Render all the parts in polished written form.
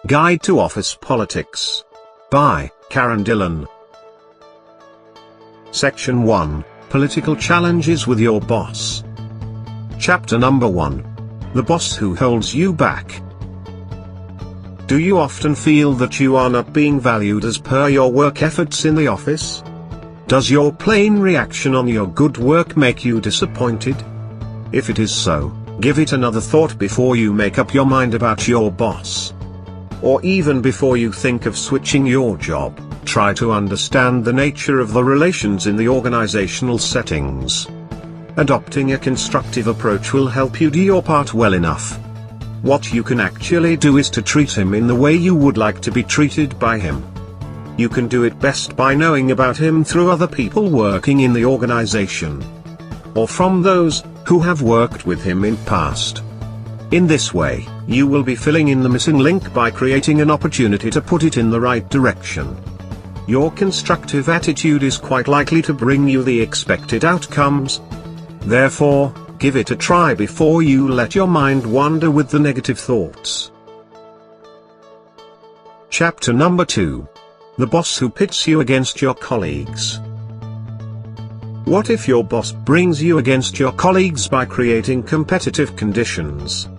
Guide to Office Politics. By Karen Dillon. Section 1, Political Challenges with Your Boss. Chapter number 1. The Boss Who Holds You Back. Do you often feel that you are not being valued as per your work efforts in the office? Does your plain reaction on your good work make you disappointed? If it is so, give it another thought before you make up your mind about your boss. Or even before you think of switching your job, try to understand the nature of the relations in the organizational settings. Adopting a constructive approach will help you do your part well enough. What you can actually do is to treat him in the way you would like to be treated by him. You can do it best by knowing about him through other people working in the organization, or from those who have worked with him in past. In this way, you will be filling in the missing link by creating an opportunity to put it in the right direction. Your constructive attitude is quite likely to bring you the expected outcomes. Therefore, give it a try before you let your mind wander with the negative thoughts. Chapter number 2. The Boss Who Pits You Against Your Colleagues. What if your boss brings you against your colleagues by creating competitive conditions?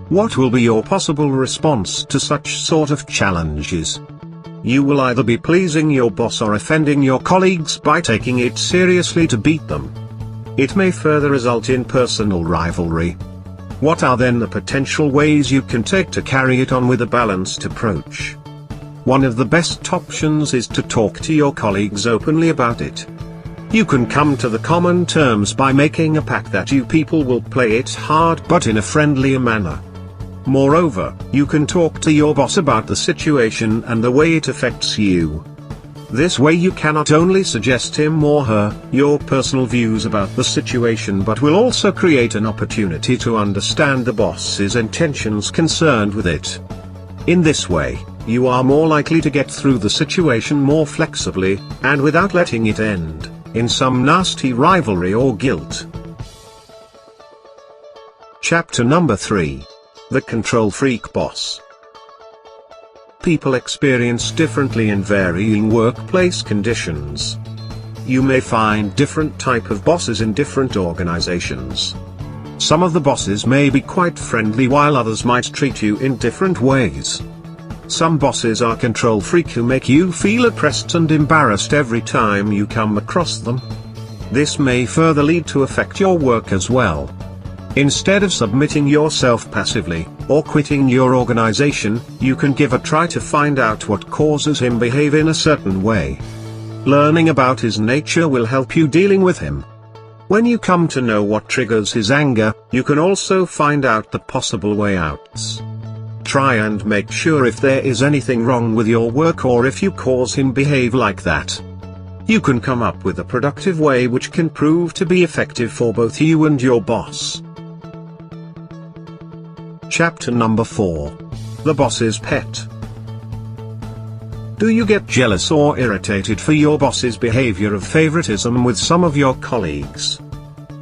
What will be your possible response to such sort of challenges? You will either be pleasing your boss or offending your colleagues by taking it seriously to beat them. It may further result in personal rivalry. What are then the potential ways you can take to carry it on with a balanced approach? One of the best options is to talk to your colleagues openly about it. You can come to the common terms by making a pact that you people will play it hard but in a friendlier manner. Moreover, you can talk to your boss about the situation and the way it affects you. This way you can not only suggest him or her your personal views about the situation but will also create an opportunity to understand the boss's intentions concerned with it. In this way, you are more likely to get through the situation more flexibly, and without letting it end in some nasty rivalry or guilt. Chapter number 3. The Control Freak Boss. People experience differently in varying workplace conditions. You may find different type of bosses in different organizations. Some of the bosses may be quite friendly while others might treat you in different ways. Some bosses are control freak who make you feel oppressed and embarrassed every time you come across them. This may further lead to affect your work as well. Instead of submitting yourself passively, or quitting your organization, you can give a try to find out what causes him behave in a certain way. Learning about his nature will help you dealing with him. When you come to know what triggers his anger, you can also find out the possible way outs. Try and make sure if there is anything wrong with your work or if you cause him behave like that. You can come up with a productive way which can prove to be effective for both you and your boss. Chapter number 4. The Boss's Pet. Do you get jealous or irritated for your boss's behavior of favoritism with some of your colleagues?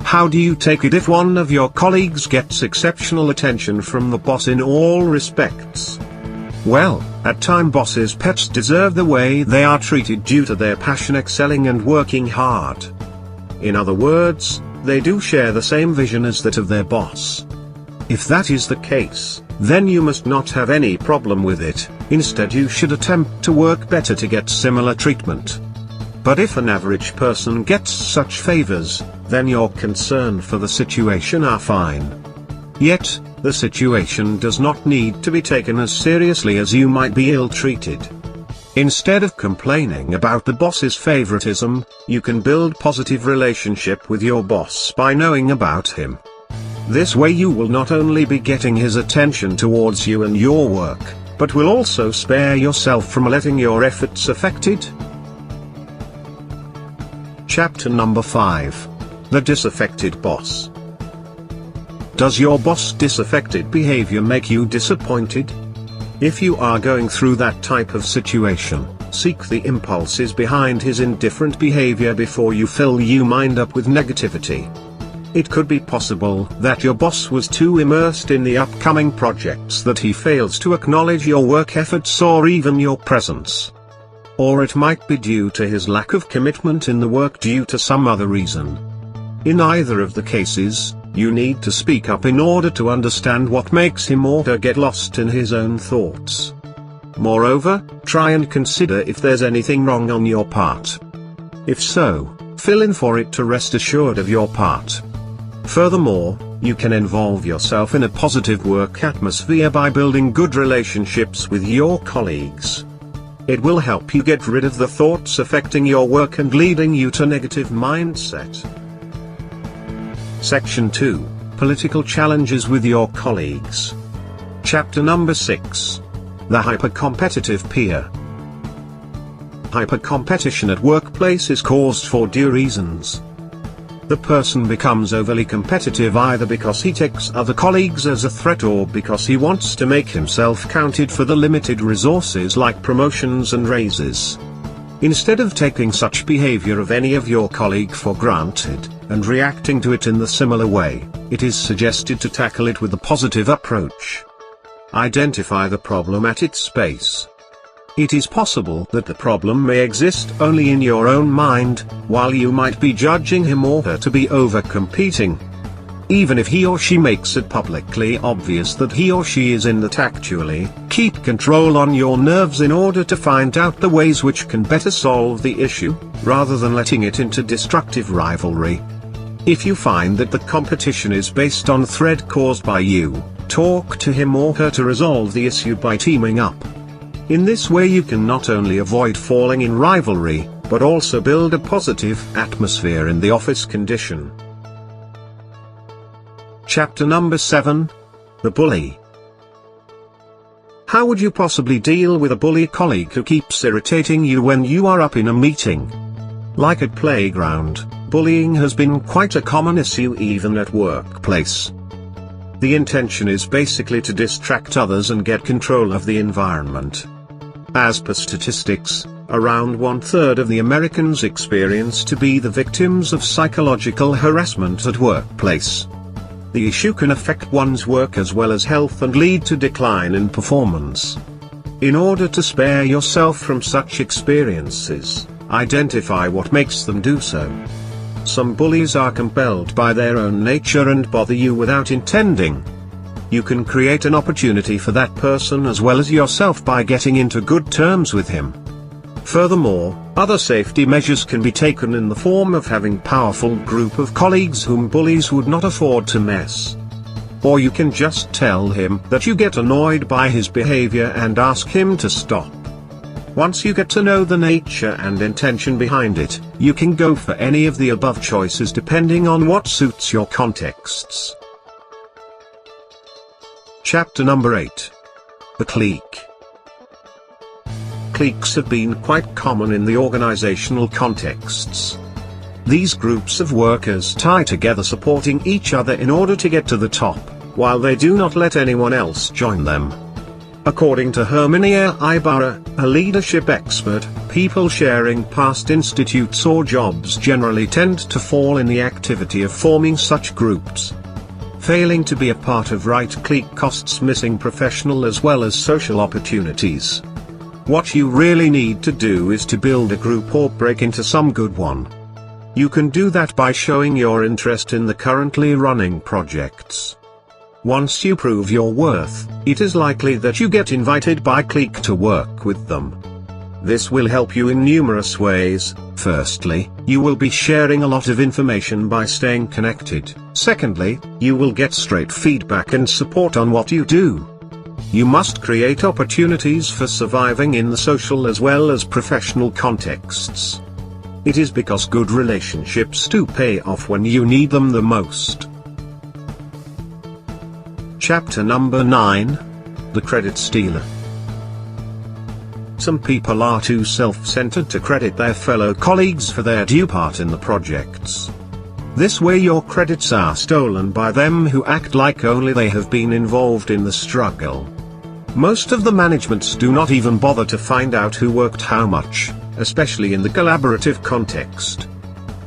How do you take it if one of your colleagues gets exceptional attention from the boss in all respects? Well, at times bosses' pets deserve the way they are treated due to their passion excelling and working hard. In other words, they do share the same vision as that of their boss. If that is the case, then you must not have any problem with it. Instead, you should attempt to work better to get similar treatment. But if an average person gets such favors, then your concern for the situation are fine. Yet, the situation does not need to be taken as seriously as you might be ill-treated. Instead of complaining about the boss's favoritism, you can build positive relationship with your boss by knowing about him. This way you will not only be getting his attention towards you and your work, but will also spare yourself from letting your efforts affected. Chapter number 5. The Disaffected Boss. Does your boss' disaffected behavior make you disappointed? If you are going through that type of situation, seek the impulses behind his indifferent behavior before you fill your mind up with negativity. It could be possible that your boss was too immersed in the upcoming projects that he fails to acknowledge your work efforts or even your presence. Or it might be due to his lack of commitment in the work due to some other reason. In either of the cases, you need to speak up in order to understand what makes him or her get lost in his own thoughts. Moreover, try and consider if there's anything wrong on your part. If so, fill in for it to rest assured of your part. Furthermore, you can involve yourself in a positive work atmosphere by building good relationships with your colleagues. It will help you get rid of the thoughts affecting your work and leading you to negative mindset. Section 2, Political Challenges with Your Colleagues. Chapter number 6. The Hyper-Competitive Peer. Hyper-competition at workplace is caused for due reasons. The person becomes overly competitive either because he takes other colleagues as a threat or because he wants to make himself counted for the limited resources like promotions and raises. Instead of taking such behavior of any of your colleague for granted, and reacting to it in the similar way, it is suggested to tackle it with a positive approach. Identify the problem at its base. It is possible that the problem may exist only in your own mind, while you might be judging him or her to be over-competing. Even if he or she makes it publicly obvious that he or she is in that actually, keep control on your nerves in order to find out the ways which can better solve the issue, rather than letting it into destructive rivalry. If you find that the competition is based on threat caused by you, talk to him or her to resolve the issue by teaming up. In this way you can not only avoid falling in rivalry, but also build a positive atmosphere in the office condition. Chapter number 7. The Bully. How would you possibly deal with a bully colleague who keeps irritating you when you are up in a meeting? Like at playground, bullying has been quite a common issue even at workplace. The intention is basically to distract others and get control of the environment. As per statistics, around 1/3 of the Americans experience to be the victims of psychological harassment at workplace. The issue can affect one's work as well as health and lead to decline in performance. In order to spare yourself from such experiences, identify what makes them do so. Some bullies are compelled by their own nature and bother you without intending. You can create an opportunity for that person as well as yourself by getting into good terms with him. Furthermore, other safety measures can be taken in the form of having a powerful group of colleagues whom bullies would not afford to mess. Or you can just tell him that you get annoyed by his behavior and ask him to stop. Once you get to know the nature and intention behind it, you can go for any of the above choices depending on what suits your contexts. Chapter number 8. The Clique. Cliques have been quite common in the organizational contexts. These groups of workers tie together supporting each other in order to get to the top, while they do not let anyone else join them. According to Herminia Ibarra, a leadership expert, people sharing past institutes or jobs generally tend to fall in the activity of forming such groups. Failing to be a part of right clique costs missing professional as well as social opportunities. What you really need to do is to build a group or break into some good one. You can do that by showing your interest in the currently running projects. Once you prove your worth, it is likely that you get invited by clique to work with them. This will help you in numerous ways. Firstly, you will be sharing a lot of information by staying connected. Secondly, you will get straight feedback and support on what you do. You must create opportunities for surviving in the social as well as professional contexts. It is because good relationships do pay off when you need them the most. Chapter number 9. The Credit Stealer. Some people are too self-centered to credit their fellow colleagues for their due part in the projects. This way your credits are stolen by them who act like only they have been involved in the struggle. Most of the managements do not even bother to find out who worked how much, especially in the collaborative context.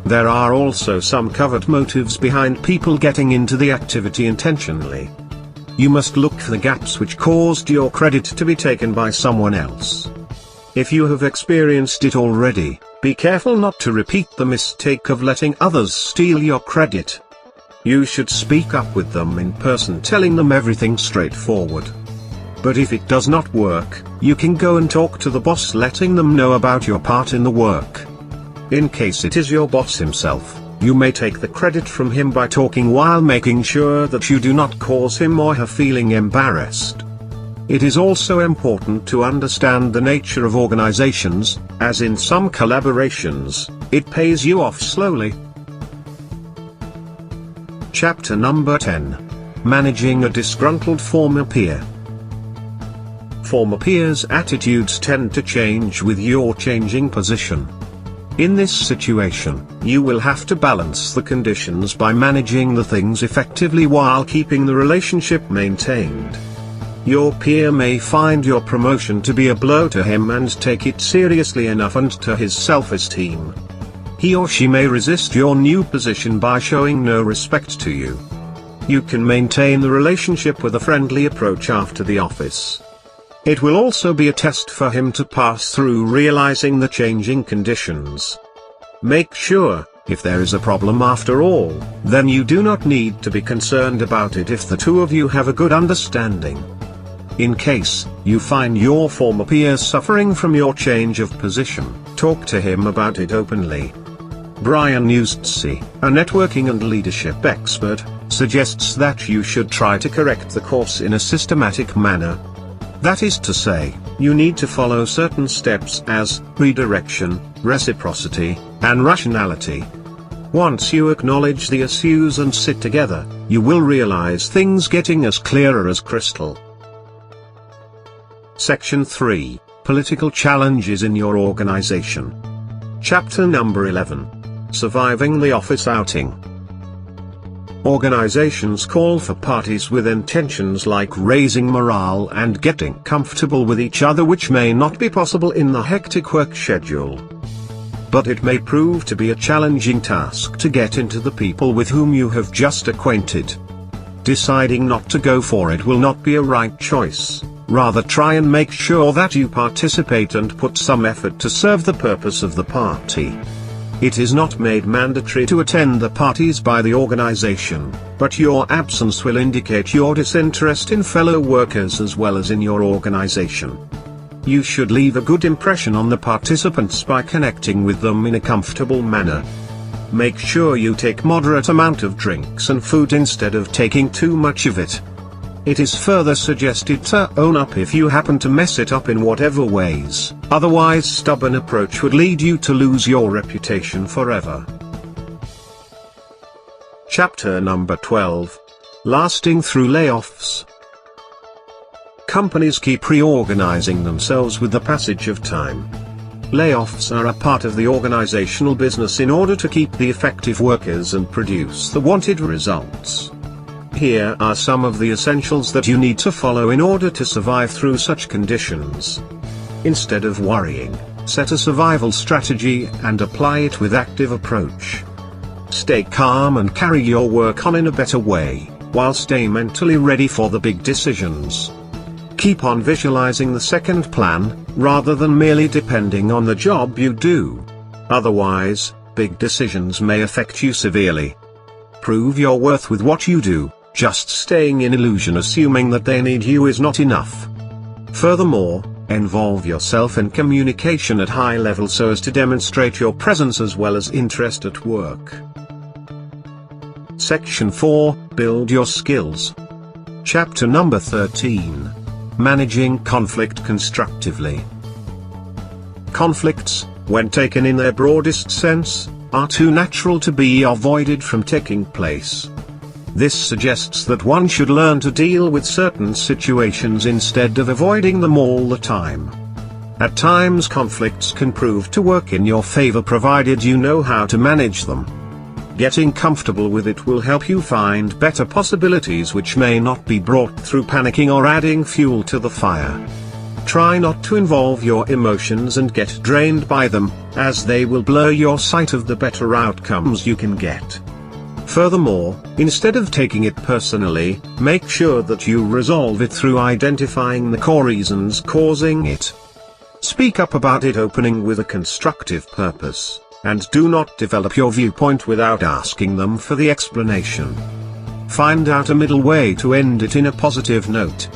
There are also some covert motives behind people getting into the activity intentionally. You must look for the gaps which caused your credit to be taken by someone else. If you have experienced it already, be careful not to repeat the mistake of letting others steal your credit. You should speak up with them in person, telling them everything straightforward. But if it does not work, you can go and talk to the boss, letting them know about your part in the work. In case it is your boss himself, you may take the credit from him by talking while making sure that you do not cause him or her feeling embarrassed. It is also important to understand the nature of organizations, as in some collaborations, it pays you off slowly. Chapter number 10. Managing a disgruntled former peer. Former peers' attitudes tend to change with your changing position. In this situation, you will have to balance the conditions by managing the things effectively while keeping the relationship maintained. Your peer may find your promotion to be a blow to him and take it seriously enough and to his self-esteem. He or she may resist your new position by showing no respect to you. You can maintain the relationship with a friendly approach after the office. It will also be a test for him to pass through realizing the changing conditions. Make sure, if there is a problem after all, then you do not need to be concerned about it if the two of you have a good understanding. In case you find your former peer suffering from your change of position, talk to him about it openly. Brian Ustsi, a networking and leadership expert, suggests that you should try to correct the course in a systematic manner. That is to say, you need to follow certain steps as redirection, reciprocity, and rationality. Once you acknowledge the issues and sit together, you will realize things getting as clearer as crystal. Section 3, Political Challenges in Your Organization. Chapter number 11. Surviving the Office Outing. Organizations call for parties with intentions like raising morale and getting comfortable with each other, which may not be possible in the hectic work schedule. But it may prove to be a challenging task to get into the people with whom you have just acquainted. Deciding not to go for it will not be a right choice. Rather, try and make sure that you participate and put some effort to serve the purpose of the party. It is not made mandatory to attend the parties by the organization, but your absence will indicate your disinterest in fellow workers as well as in your organization. You should leave a good impression on the participants by connecting with them in a comfortable manner. Make sure you take moderate amount of drinks and food instead of taking too much of it. It is further suggested to own up if you happen to mess it up in whatever ways, otherwise stubborn approach would lead you to lose your reputation forever. Chapter number 12. Lasting through layoffs. Companies keep reorganizing themselves with the passage of time. Layoffs are a part of the organizational business in order to keep the effective workers and produce the wanted results. Here are some of the essentials that you need to follow in order to survive through such conditions. Instead of worrying, set a survival strategy and apply it with active approach. Stay calm and carry your work on in a better way, while stay mentally ready for the big decisions. Keep on visualizing the second plan, rather than merely depending on the job you do. Otherwise, big decisions may affect you severely. Prove your worth with what you do. Just staying in illusion assuming that they need you is not enough. Furthermore, involve yourself in communication at high level so as to demonstrate your presence as well as interest at work. Section 4, Build Your Skills. Chapter number 13. Managing Conflict Constructively. Conflicts, when taken in their broadest sense, are too natural to be avoided from taking place. This suggests that one should learn to deal with certain situations instead of avoiding them all the time. At times conflicts can prove to work in your favor provided you know how to manage them. Getting comfortable with it will help you find better possibilities which may not be brought through panicking or adding fuel to the fire. Try not to involve your emotions and get drained by them, as they will blur your sight of the better outcomes you can get. Furthermore, instead of taking it personally, make sure that you resolve it through identifying the core reasons causing it. Speak up about it opening with a constructive purpose, and do not develop your viewpoint without asking them for the explanation. Find out a middle way to end it in a positive note.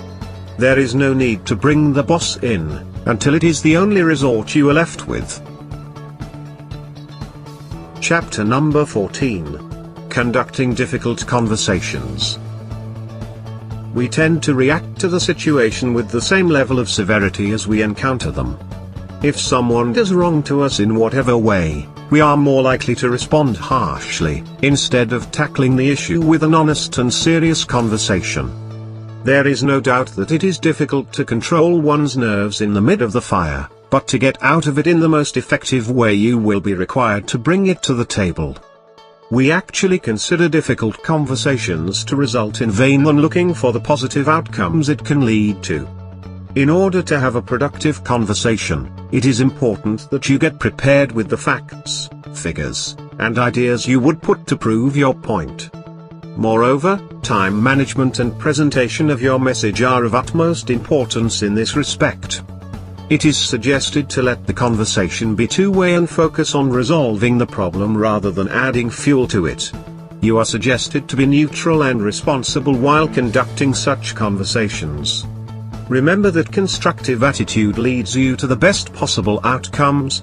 There is no need to bring the boss in, until it is the only resort you are left with. Chapter number 14. Conducting difficult conversations. We tend to react to the situation with the same level of severity as we encounter them. If someone does wrong to us in whatever way, we are more likely to respond harshly, instead of tackling the issue with an honest and serious conversation. There is no doubt that it is difficult to control one's nerves in the mid of the fire, but to get out of it in the most effective way you will be required to bring it to the table. We actually consider difficult conversations to result in vain than looking for the positive outcomes it can lead to. In order to have a productive conversation, it is important that you get prepared with the facts, figures, and ideas you would put to prove your point. Moreover, time management and presentation of your message are of utmost importance in this respect. It is suggested to let the conversation be two-way and focus on resolving the problem rather than adding fuel to it. You are suggested to be neutral and responsible while conducting such conversations. Remember that constructive attitude leads you to the best possible outcomes.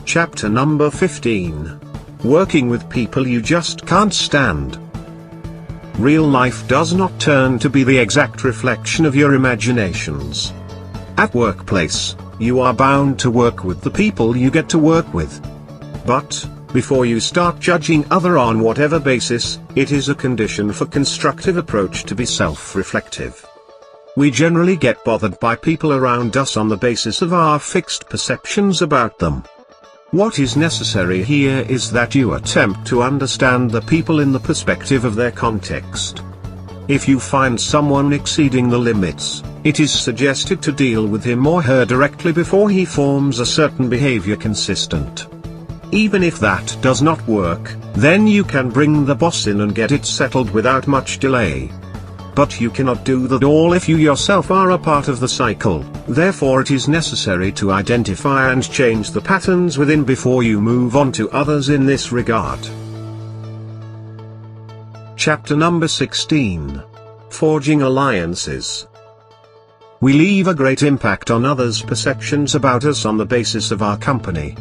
Chapter number 15. Working with people you just can't stand. Real life does not turn to be the exact reflection of your imaginations. At workplace, you are bound to work with the people you get to work with. But, before you start judging others on whatever basis, it is a condition for constructive approach to be self-reflective. We generally get bothered by people around us on the basis of our fixed perceptions about them. What is necessary here is that you attempt to understand the people in the perspective of their context. If you find someone exceeding the limits, it is suggested to deal with him or her directly before he forms a certain behavior consistent. Even if that does not work, then you can bring the boss in and get it settled without much delay. But you cannot do that all if you yourself are a part of the cycle, therefore it is necessary to identify and change the patterns within before you move on to others in this regard. Chapter number 16. Forging alliances. We leave a great impact on others' perceptions about us on the basis of our company.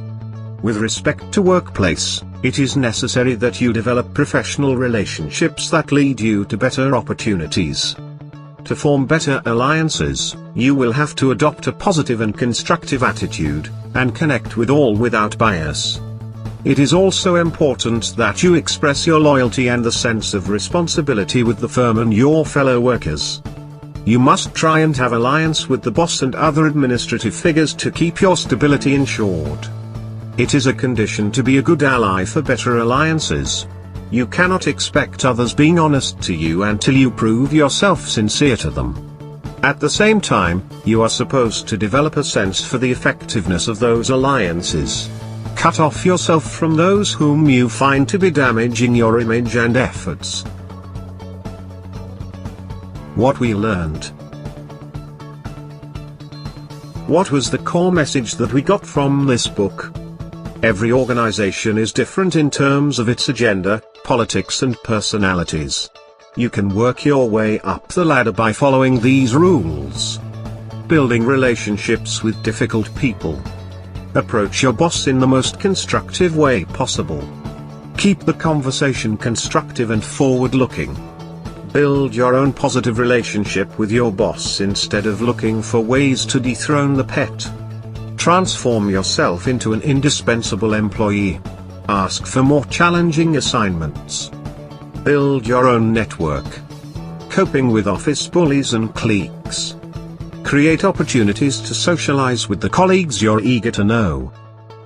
With respect to workplace, it is necessary that you develop professional relationships that lead you to better opportunities. To form better alliances, you will have to adopt a positive and constructive attitude, and connect with all without bias. It is also important that you express your loyalty and the sense of responsibility with the firm and your fellow workers. You must try and have alliance with the boss and other administrative figures to keep your stability ensured. It is a condition to be a good ally for better alliances. You cannot expect others being honest to you until you prove yourself sincere to them. At the same time, you are supposed to develop a sense for the effectiveness of those alliances. Cut off yourself from those whom you find to be damaging your image and efforts. What we learned. What was the core message that we got from this book? Every organization is different in terms of its agenda, politics and personalities. You can work your way up the ladder by following these rules. Building relationships with difficult people. Approach your boss in the most constructive way possible. Keep the conversation constructive and forward-looking. Build your own positive relationship with your boss instead of looking for ways to dethrone the pet. Transform yourself into an indispensable employee. Ask for more challenging assignments. Build your own network. Coping with office bullies and cliques. Create opportunities to socialize with the colleagues you're eager to know.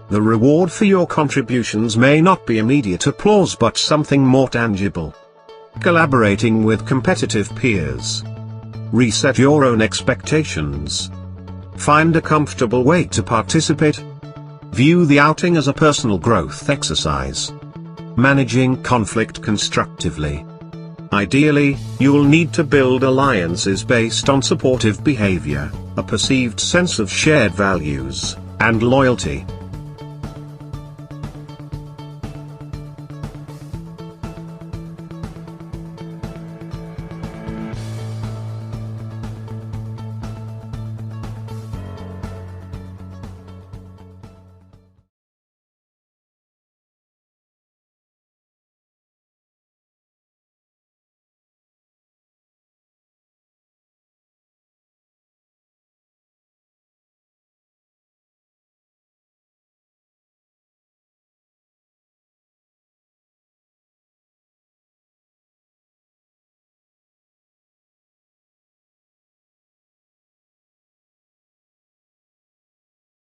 The reward for your contributions may not be immediate applause but something more tangible. Collaborating with competitive peers. Reset your own expectations. Find a comfortable way to participate. View the outing as a personal growth exercise. Managing conflict constructively. Ideally, you'll need to build alliances based on supportive behavior, a perceived sense of shared values, and loyalty.